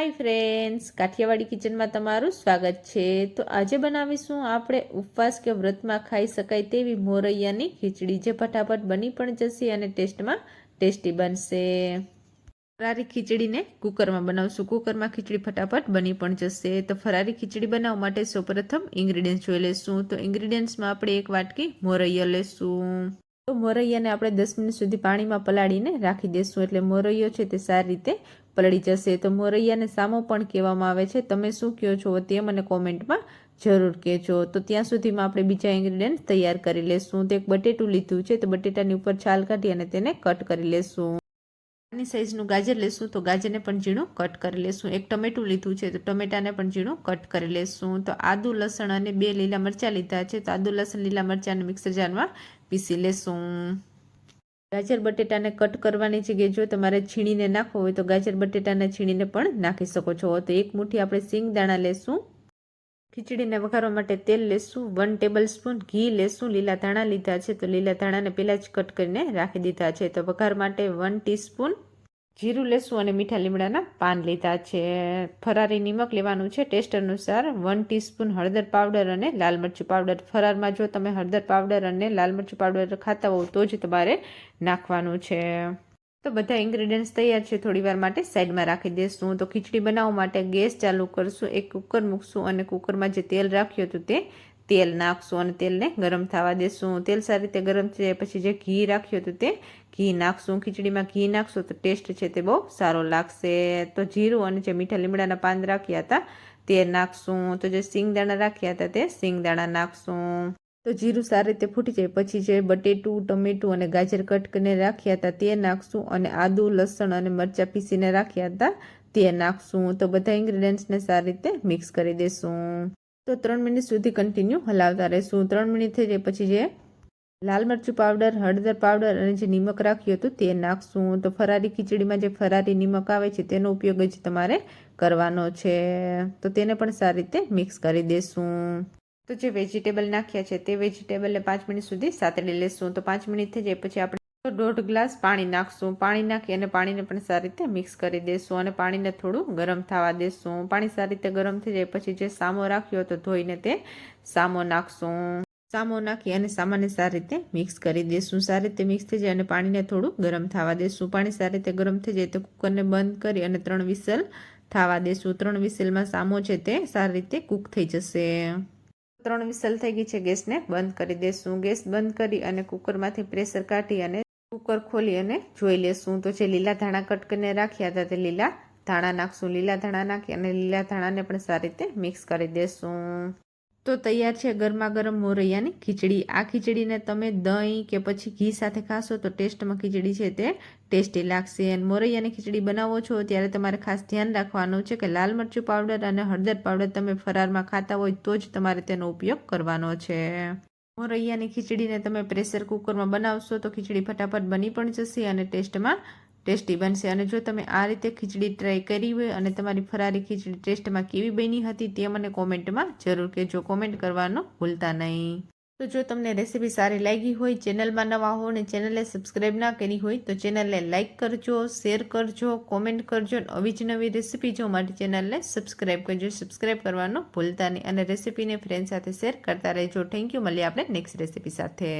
Hi friends, Kathiawadi કિચનમાં તમારું સ્વાગત છે। તો આજે બનાવીશું આપણે ઉપવાસ કે વ્રતમાં ખાઈ શકાય તેવી મોરૈયાની ખીચડી, જે ફટાફટ બની પણ જશે અને ટેસ્ટમાં ટેસ્ટી બનશે। ફરારી ખીચડીને કુકરમાં બનાવશું। કુકરમાં ખીચડી ફટાફટ બની પણ જશે। તો ફરારી ખીચડી બનાવવા માટે સૌપ્રથમ ઇન્ગ્રીડિયન્ટ્સ જોઈ લઈશું। તો ઇન્ગ્રીડિયન્ટ્સમાં આપણે 1 વાટકી મોરૈયો લઈશું। તો મોરૈયાને આપણે 10 મિનિટ સુધી પાણીમાં પલાળીને રાખી દઈશું, એટલે મોરૈયો છે તે સારી રીતે પલળી જશે। તો મોરૈયાને સામો પણ કહેવામાં આવે છે। તમે શું કહો છો તે મને કોમેન્ટમાં જરૂર કહેજો। તો ત્યાં સુધીમાં આપણે બીજા ઇન્ગ્રીડિયન્ટ તૈયાર કરી લેશું। તો એક બટેટું લીધું છે, તો બટેટાની ઉપર છાલ કાઢી અને તેને કટ કરી લેશું। નાની સાઈઝનું ગાજર લેશું, તો ગાજરને પણ ઝીણું કટ કરી લેશું। એક ટમેટું લીધું છે, તો ટમેટાને પણ ઝીણું કટ કરી લેશું। તો આદુ, લસણ અને 2 લીલા મરચાં લીધા છે, તો આદુ, લસણ, લીલા મરચાંને મિક્સર જારમાં પીસી લેશું। ગાજર બટેટાને કટ કરવાની જગ્યાએ જો તમારે છીણીને નાખવો હોય તો ગાજર બટેટાને છીણીને પણ નાખી શકો છો। તો 1 મુઠ્ઠી આપણે સિંગ દાણા લેશું। ખીચડીને વઘારવા માટે તેલ લેશું। 1 ટેબલ સ્પૂન ઘી લેશું। લીલા ધાણા લીધા છે, તો લીલા ધાણાને પહેલાં જ કટ કરીને રાખી દીધા છે। તો વઘાર માટે 1 ટીસ્પૂન જીરું લેશું અને મીઠા લીમડાના પાન લીધા છે। ફરારી નિમક લેવાનું છે ટેસ્ટ અનુસાર। 1 ટીસ્પૂન હળદર પાવડર અને લાલ મરચું પાવડર। ફરારમાં જો તમે હળદર પાવડર અને લાલ મરચું પાવડર ખાતા હો તો જ તમારે નાખવાનું છે। તો બધા ઇન્ગ્રેડિયન્ટ્સ તૈયાર છે, થોડી વાર માટે સાઈડમાં રાખી દઈશું। તો ખીચડી બનાવવા માટે ગેસ ચાલુ કરશું, એક કુકર મૂકશું અને કુકરમાં જે તેલ રાખ્યું હતું તે તેલ નાખશું અને તેલને ગરમ થવા દેશું। તેલ સારી રીતે ગરમ થઈ જાય પછી જે ઘી રાખ્યું હતું તે ઘી નાખશું। ખીચડીમાં ઘી નાખશું તો ટેસ્ટ છે તે બહુ સારો લાગશે। તો જીરું અને જે મીઠા લીમડાના પાન રાખ્યા હતા તે નાખશું। તો જે સિંગદાણા રાખ્યા હતા તે સિંગદાણા નાખશું। તો જીરું સારી રીતે ફૂટી જાય પછી જે બટેટું, ટમેટું અને ગાજર કટ કરીને રાખ્યા હતા તે નાખશું અને આદુ, લસણ અને મરચાં પીસીને રાખ્યા હતા તે નાખશું। તો બધા ઇન્ગ્રેડિયન્ટ્સને સારી રીતે મિક્સ કરી દઈશું। તો 3 મિનિટ સુધી કન્ટિન્યુ હલાવતા રહીશું। 3 મિનિટ થઈ જાય પછી જે લાલ મરચું પાવડર, હળદર પાવડર અને જે નિમક રાખ્યું હતું તે નાખશું। તો ફરારી ખીચડીમાં જે ફરારી નિમક આવે છે તેનો ઉપયોગ જ તમારે કરવાનો છે। તો તેને પણ સારી રીતે મિક્સ કરી દઈશું। તો જે વેજીટેબલ નાખ્યા છે તે વેજીટેબલને 5 મિનિટ સુધી સાતળી લેશું। તો 5 મિનિટ થઈ જાય પછી આપણે 1.5 ગ્લાસ પાણી નાખશું। પાણી નાખી અને પાણીને પણ સારી રીતે મિક્સ કરી દઈશું અને પાણીને થોડું ગરમ થવા દઈશું। પાણી સારી રીતે ગરમ થઈ જાય પછી જે સામો રાખ્યો હતો ધોઈને તે સામો નાખશું। સામો નાખી અને સામાને સારી રીતે મિક્સ કરી દઈશું। સારી રીતે મિક્સ થઈ જાય અને પાણીને થોડું ગરમ થવા દઈશું। પાણી સારી રીતે ગરમ થઈ જાય તો કુકરને બંધ કરી અને 3 વિસલ થવા દઈશું। 3 વિસલમાં સામો છે તે સારી રીતે કૂક થઈ જશે। 3 વિસલ થઈ ગઈ છે, ગેસને બંધ કરી દઈશું। ગેસ બંધ કરી અને કુકરમાંથી પ્રેશર કાઢી અને કુકર ખોલી અને જોઈ લેશું। તો જે લીલા ધાણા કટ કરીને રાખ્યા હતા તે લીલા ધાણા નાખશું। લીલા ધાણા નાખી અને લીલા ધાણાને પણ સારી રીતે મિક્સ કરી દઈશું। તો તૈયાર છે ગરમા ગરમ મોરૈયાની ખીચડી। આ ખીચડીને તમે દહીં કે પછી ઘી સાથે ખાશો તો ટેસ્ટમાં ખીચડી છે તે ટેસ્ટી લાગશે। અને મોરૈયાની ખીચડી બનાવો છો ત્યારે તમારે ખાસ ધ્યાન રાખવાનું છે કે લાલ મરચું પાવડર અને હળદર પાવડર તમે ફરારમાં ખાતા હોય તો જ તમારે તેનો ઉપયોગ કરવાનો છે। મોરૈયાની ખીચડીને તમે પ્રેશર કુકરમાં બનાવશો તો ખીચડી ફટાફટ બની પણ જશે અને ટેસ્ટમાં ટેસ્ટી બનશે। અને જો તમે આ રીતે ખીચડી ટ્રાય કરી હોય અને તમારી ફરારી ખીચડી ટેસ્ટમાં કેવી બની હતી તે મને કોમેન્ટમાં જરૂર કહેજો। કોમેન્ટ કરવાનું ભૂલતા નહીં। તો જો તમને રેસીપી સારી લાગી હોય, ચેનલમાં નવા હો અને ચેનલને સબસ્ક્રાઈબ ના કરી હોય તો ચેનલને લાઇક કરજો, શેર કરજો, કોમેન્ટ કરજો। આવી જ નવી રેસીપી જોવા માટે ચેનલને સબસ્ક્રાઈબ કરજો। સબસ્ક્રાઈબ કરવાનું ભૂલતા નહીં અને રેસીપીને ફ્રેન્ડ સાથે શેર કરતા રહેજો। Thank you. મળીએ આપણે નેક્સ્ટ રેસીપી સાથે।